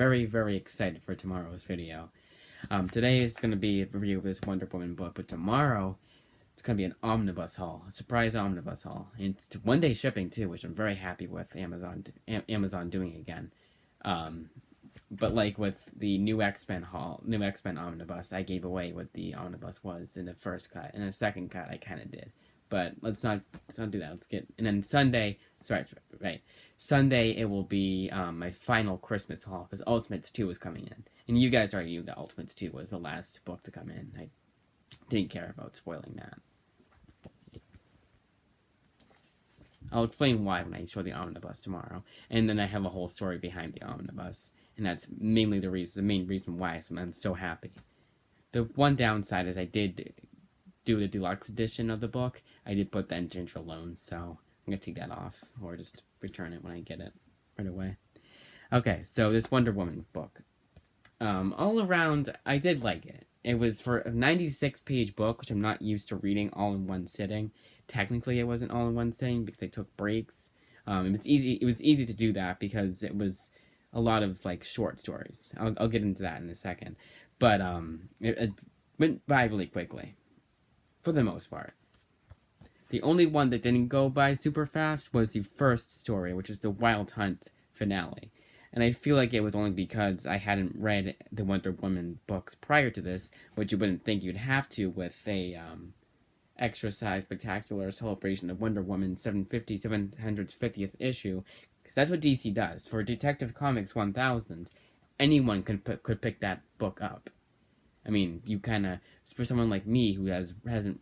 very, very excited for tomorrow's video. Today is going to be a review of this Wonder Woman book, but tomorrow it's going to be an omnibus haul, a surprise omnibus haul. And it's one-day shipping too, which I'm very happy with Amazon doing again. But like with the new X-Men omnibus, I gave away what the omnibus was in the first cut. In the second cut, I kind of did. But let's not do that. And then Sunday, Sunday it will be my final Christmas haul because Ultimates 2 is coming in. And you guys already knew that Ultimates 2 was the last book to come in. I didn't care about spoiling that. I'll explain why when I show the omnibus tomorrow. And then I have a whole story behind the omnibus. And that's mainly the main reason why I'm so happy. The one downside is I did do the deluxe edition of the book. I did put that in Ginger Loan, so I'm going to take that off. Or just return it when I get it right away. Okay, so this Wonder Woman book. All around, I did like it. It was for a 96-page book, which I'm not used to reading all in one sitting. Technically, it wasn't all in one sitting because I took breaks. It was easy to do that because it was a lot of like short stories. I'll get into that in a second, but it went by really quickly, for the most part. The only one that didn't go by super fast was the first story, which is the Wild Hunt finale. And I feel like it was only because I hadn't read the Wonder Woman books prior to this, which you wouldn't think you'd have to with a extra-size spectacular celebration of Wonder Woman 750th issue, because that's what DC does. For Detective Comics 1000, anyone could pick that book up. I mean, you kind of, for someone like me who has read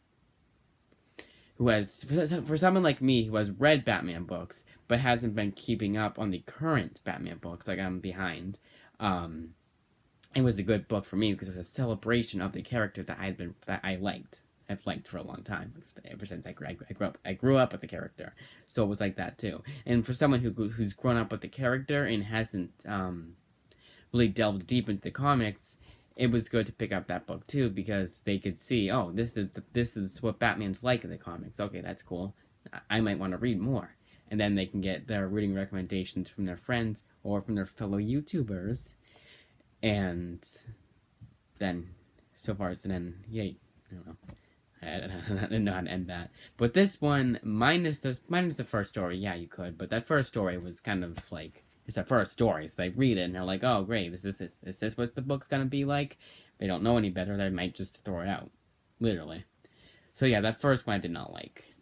Batman books but hasn't been keeping up on the current Batman books, like I'm behind, it was a good book for me because it was a celebration of the character that I've liked for a long time, ever since I grew up with the character. So it was like that too. And for someone who's grown up with the character and hasn't really delved deep into the comics, it was good to pick up that book too because they could see, oh, this is what Batman's like in the comics. Okay, that's cool. I might want to read more. And then they can get their reading recommendations from their friends or from their fellow YouTubers. And then, so far it's an end. Yay. I don't know. I didn't know how to end that. But this one, minus the first story, yeah, you could. But that first story was kind of like, it's a first story. So they read it and they're like, oh, great, is this what the book's going to be like? They don't know any better. They might just throw it out. Literally. So yeah, that first one I did not like.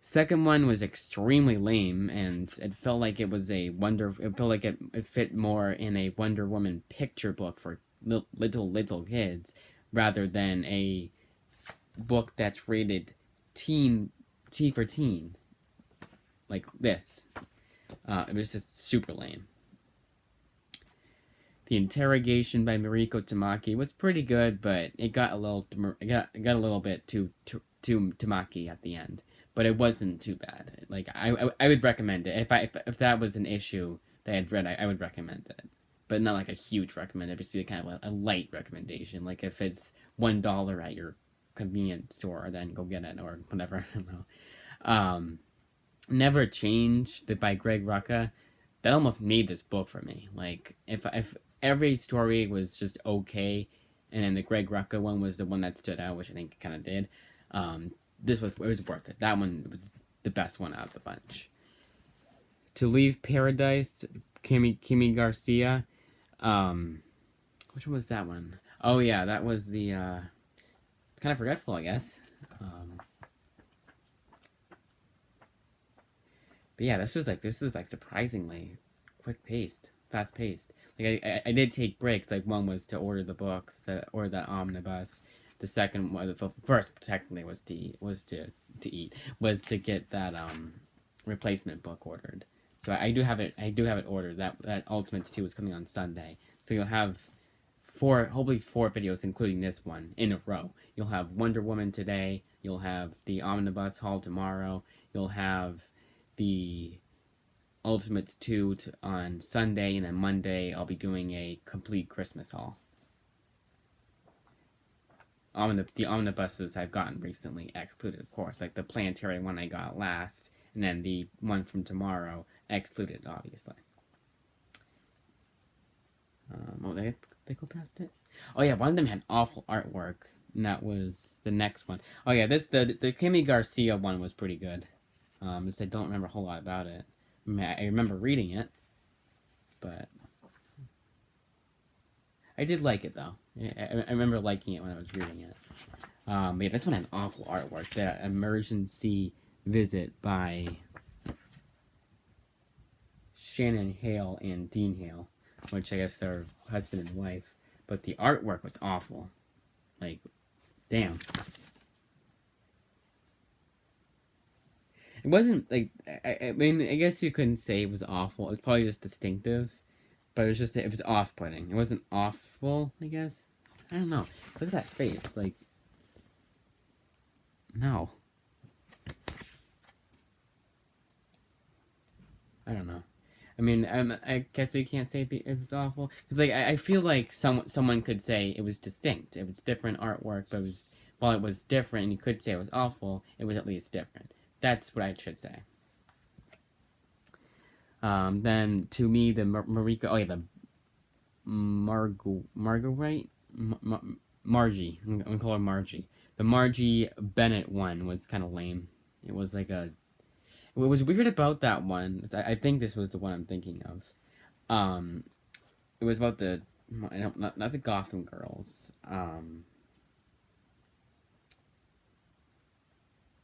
Second one was extremely lame, and it felt like it felt like it fit more in a Wonder Woman picture book for little kids, rather than a book that's rated T for teen, like this. It was just super lame. The Interrogation by Mariko Tamaki was pretty good, but it got a little bit too Tamaki at the end. But it wasn't too bad. Like I would recommend it if that was an issue that I had read. I would recommend it, but not like a huge recommend. It'd just be kind of a light recommendation. Like if it's $1 at your convenience store, then go get it or whatever. I don't know. Never Change by Greg Rucka. That almost made this book for me. Like if every story was just okay, and then the Greg Rucka one was the one that stood out, which I think kind of did. It was worth it. That one was the best one out of the bunch. To Leave Paradise, Kimi Garcia. Which one was that one? Oh yeah, that was the kind of forgetful, I guess. But yeah, this was like surprisingly fast paced. Like I did take breaks. Like one was to order the book, or the omnibus. The second one, the first technically was to get that replacement book ordered. So I do have it ordered. That Ultimates 2 is coming on Sunday. So you'll have hopefully four videos, including this one, in a row. You'll have Wonder Woman today. You'll have the omnibus haul tomorrow. You'll have the Ultimates 2 on Sunday, and then Monday I'll be doing a complete Christmas haul. The omnibuses I've gotten recently excluded, of course, like the Planetary one I got last, and then the one from tomorrow excluded, obviously. they go past it? Oh yeah, one of them had awful artwork, and that was the next one. Oh yeah, the Kimmy Garcia one was pretty good. I don't remember a whole lot about it. I remember reading it, but I did like it though. I remember liking it when I was reading it. But yeah, this one had awful artwork. That Emergency Visit by Shannon Hale and Dean Hale, which I guess they're husband and wife. But the artwork was awful. Like, damn. It wasn't like I mean I guess you couldn't say it was awful. It was probably just distinctive, but it was off-putting. It wasn't awful, I guess. I don't know. Look at that face. Like, no. I don't know. I mean, I guess you can't say it was awful because like I feel like someone could say it was distinct. It was different artwork, but it was while it was different, and you could say it was awful. It was at least different. That's what I should say. Then to me, the Marika. Oh yeah, the Marguerite, Margie. I'm gonna call her Margie. The Margie Bennett one was kind of lame. It was like a. What was weird about that one? I think this was the one I'm thinking of. It was about the not the Gotham Girls.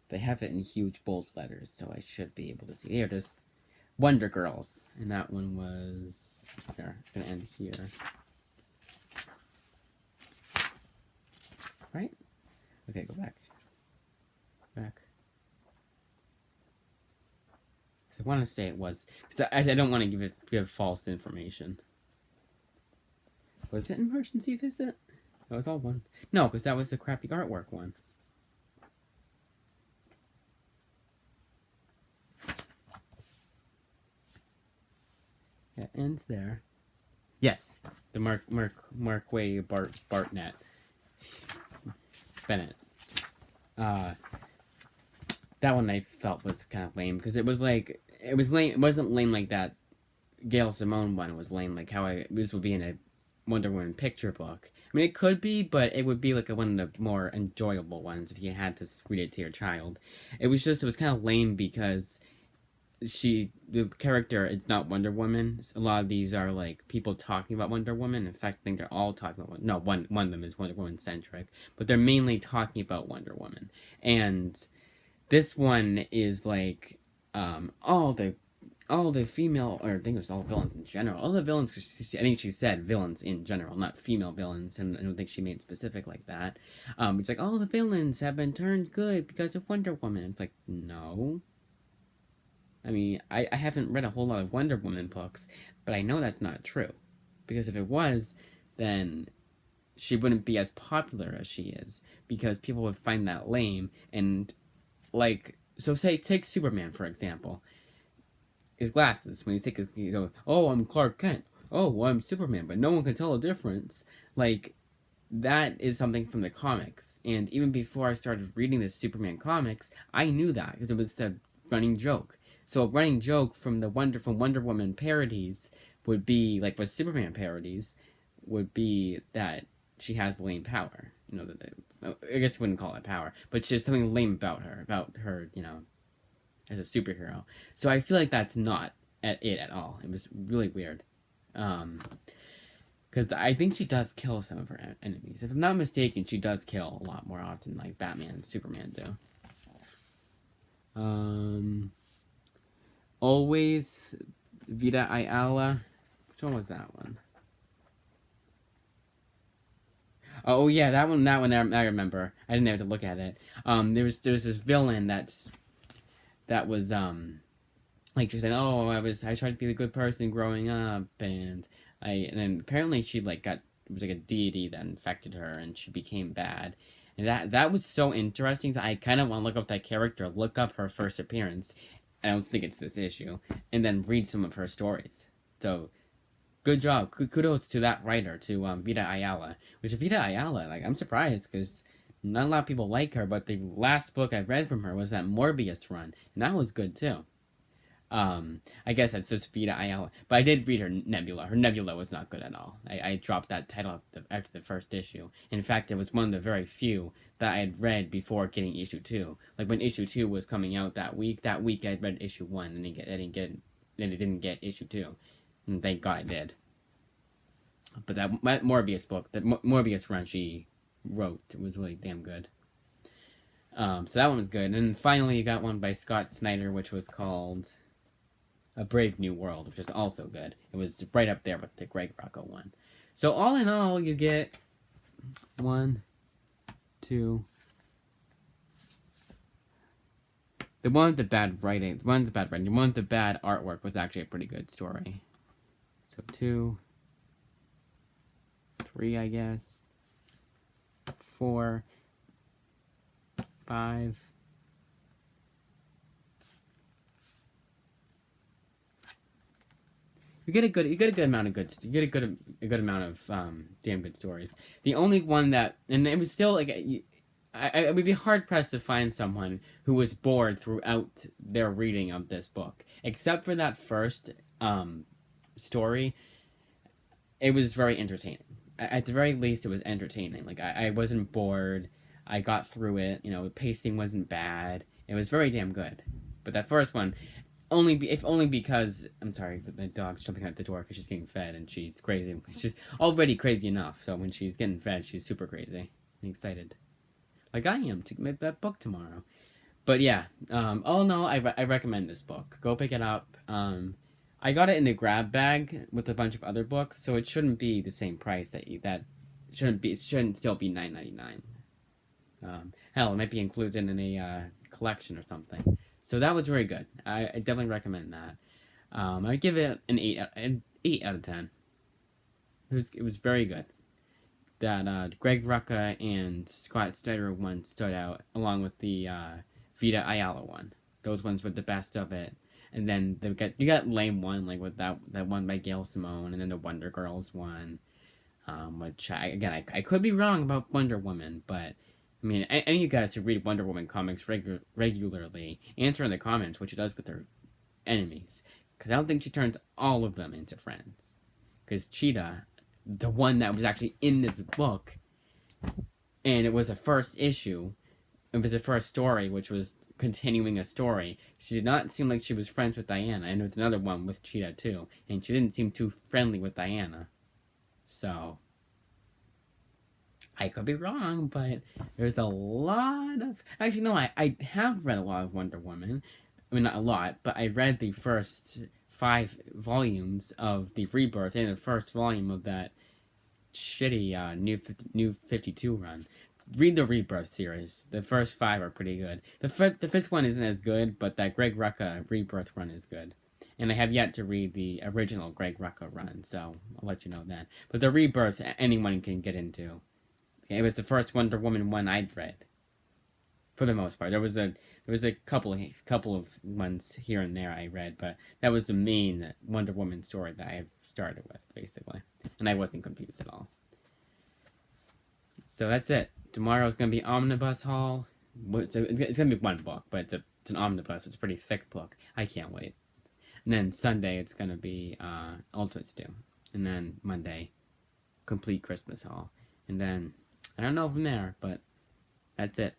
They have it in huge bold letters, so I should be able to see. Here, just Wonder Girls, and that one was there. It's gonna end here, right? Okay, go back. Back. I want to say it was because I don't want to give false information. Was it Emergency Visit? That was all one. No, because that was the crappy artwork one. It ends there. Yes, the Markway Bartnett Bennett. That one I felt was kind of lame because it was lame. It wasn't lame like that. Gail Simone one was lame, like how this would be in a Wonder Woman picture book. I mean, it could be, but it would be like one of the more enjoyable ones if you had to read it to your child. It was kind of lame because the character is not Wonder Woman. A lot of these are like people talking about Wonder Woman. In fact, I think they're all talking about one of them is Wonder Woman centric, but they're mainly talking about Wonder Woman. And this one is like all the female, or I think it was all villains in general. All the villains, I think she said villains in general, not female villains, and I don't think she made it specific like that. It's like all the villains have been turned good because of Wonder Woman. It's like, no. I mean, I haven't read a whole lot of Wonder Woman books, but I know that's not true. Because if it was, then she wouldn't be as popular as she is. Because people would find that lame. And, like, so take Superman, for example. His glasses, when you go, oh, I'm Clark Kent. Oh, well, I'm Superman, but no one can tell the difference. Like, that is something from the comics. And even before I started reading the Superman comics, I knew that, because it was a running joke. So a running joke from Wonder Woman parodies would be, like with Superman parodies, would be that she has lame power. You know, I guess I wouldn't call it power, but she's something lame about her, you know, as a superhero. So I feel like that's not it at all. It was really weird. Because I think she does kill some of her enemies. If I'm not mistaken, she does kill a lot more often, like Batman and Superman do. Always Vita Ayala. Which one was that one? Oh yeah, that one. I remember. I didn't have to look at it. There was this villain that was like she said, oh, I tried to be the good person growing up, and then apparently she it was like a deity that infected her, and she became bad. And that was so interesting that I kind of want to look up that character, look up her first appearance. I don't think it's this issue, and then read some of her stories. So, good job. Kudos to that writer, to Vita Ayala. Which Vita Ayala, like, I'm surprised because not a lot of people like her, but the last book I read from her was that Morbius run, and that was good too. I guess that's just Vita Ayala. But I did read her Nebula. Her Nebula was not good at all. I dropped that title after the first issue. In fact, it was one of the very few that I had read before getting issue 2. Like when issue 2 was coming out that week I read issue 1 and I didn't get issue 2. And thank God I did. But that Morbius book, that Morbius run she wrote, was really damn good. So that one was good. And finally, you got one by Scott Snyder, which was called A Brave New World, which is also good. It was right up there with the Greg Rucka one. So all in all, you get 1, 2. The one with the bad writing, the one with the bad artwork was actually a pretty good story. So 2, 3, I guess. 4, 5. You get a good amount of damn good stories. The only one that, and it was still like, I would be hard pressed to find someone who was bored throughout their reading of this book, except for that first story. It was very entertaining. At the very least, it was entertaining. Like I wasn't bored. I got through it. You know, the pacing wasn't bad. It was very damn good. But that first one, only because I'm sorry, but my dog's jumping out the door because she's getting fed and she's crazy. She's already crazy enough, so when she's getting fed, she's super crazy and excited, like I am to make that book tomorrow. But yeah, oh no, I recommend this book. Go pick it up. I got it in a grab bag with a bunch of other books, so it shouldn't be the same price that shouldn't be. It shouldn't still be $9.99. Hell, it might be included in a collection or something. So that was very good. I definitely recommend that. I give it an 8 out of 10. It was very good. That Greg Rucka and Scott Snyder one stood out, along with the Vita Ayala one. Those ones were the best of it. And then you got lame one, like with that one by Gail Simone, and then the Wonder Girls one. Which I could be wrong about Wonder Woman, but I mean, any of you guys who read Wonder Woman comics regularly, answer in the comments what she does with her enemies. Because I don't think she turns all of them into friends. Because Cheetah, the one that was actually in this book, and it was a first issue, it was a first story, which was continuing a story. She did not seem like she was friends with Diana, and there was another one with Cheetah too, and she didn't seem too friendly with Diana. So I could be wrong, but there's a lot of... Actually, no, I have read a lot of Wonder Woman. I mean, not a lot, but I read the first 5 volumes of the Rebirth and the first volume of that shitty New 52 run. Read the Rebirth series. The first 5 are pretty good. The fifth one isn't as good, but that Greg Rucka Rebirth run is good. And I have yet to read the original Greg Rucka run, so I'll let you know that. But the Rebirth, anyone can get into. It was the first Wonder Woman one I'd read, for the most part. There was a couple of ones here and there I read, but that was the main Wonder Woman story that I started with, basically, and I wasn't confused at all. So that's it. Tomorrow's gonna be Omnibus Haul. It's gonna be one book, but it's an omnibus. It's a pretty thick book. I can't wait. And then Sunday it's gonna be Ultimate Stew, and then Monday, complete Christmas Haul, and then I don't know from there, but that's it.